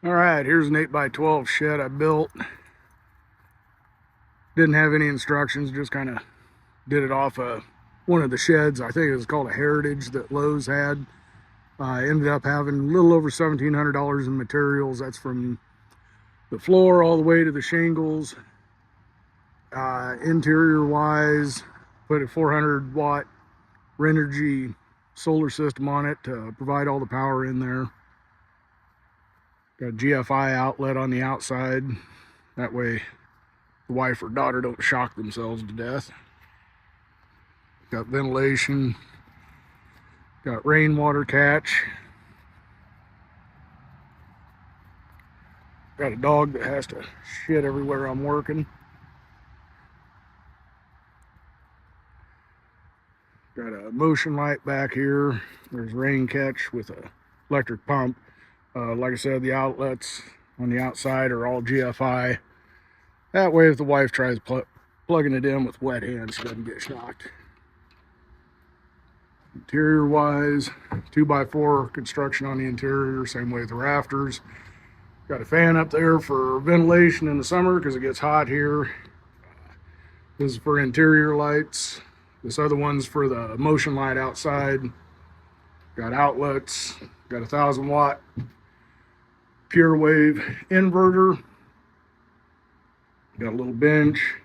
All right, here's an 8x12 shed I built. Didn't have any instructions, just kind of did it off of one of the sheds. I think it was called a Heritage that Lowe's had. I ended up having a little over $1,700 in materials. That's from the floor all the way to the shingles. Interior wise, put a 400 watt Renogy solar system on it to provide all the power in there. Got a GFI outlet on the outside. That way the wife or daughter don't shock themselves to death. Got ventilation. Got rainwater catch. Got a dog that has to shit everywhere I'm working. Got a motion light back here. There's rain catch with a electric pump. Like I said, the outlets on the outside are all GFI. That way if the wife tries plugging it in with wet hands, she doesn't get shocked. Interior wise, 2x4 construction on the interior, same way with the rafters. Got a fan up there for ventilation in the summer because it gets hot here. This is for interior lights. This other one's for the motion light outside. Got outlets. Got a 1,000 watt pure wave inverter. Got a little bench.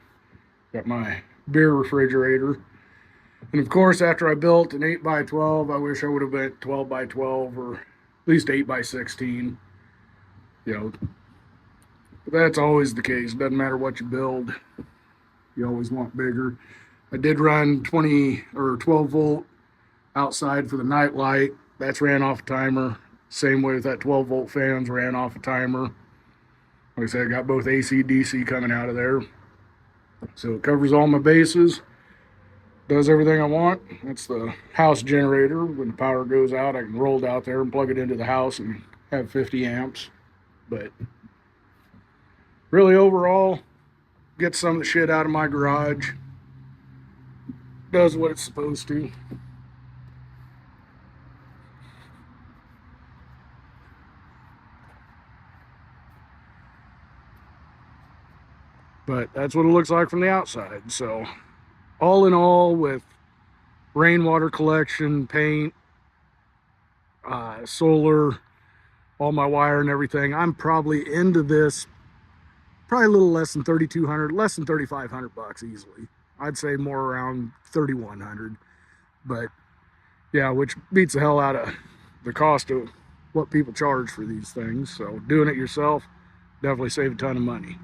Got my beer refrigerator. And of course, after I built an 8x12, I wish I would have went 12x12 or at least 8x16. You know, but that's always the case. Doesn't matter what you build, you always want bigger. I did run 20 or 12 volt outside for the night light. That's ran off a timer. Same way with that 12 volt fans, ran off a timer. Like I said, I got both AC, DC coming out of there. So it covers all my bases. Does everything I want. That's the house generator. When the power goes out, I can roll it out there and plug it into the house and have 50 amps. But really overall, get some of the shit out of my garage. Does what it's supposed to. But that's what it looks like from the outside. So all in all, with rainwater collection, paint, solar, all my wire and everything, I'm probably into this probably a little less than 3,200, less than 3,500 bucks easily. I'd say more around 3,100. But yeah, which beats the hell out of the cost of what people charge for these things. So doing it yourself, definitely save a ton of money.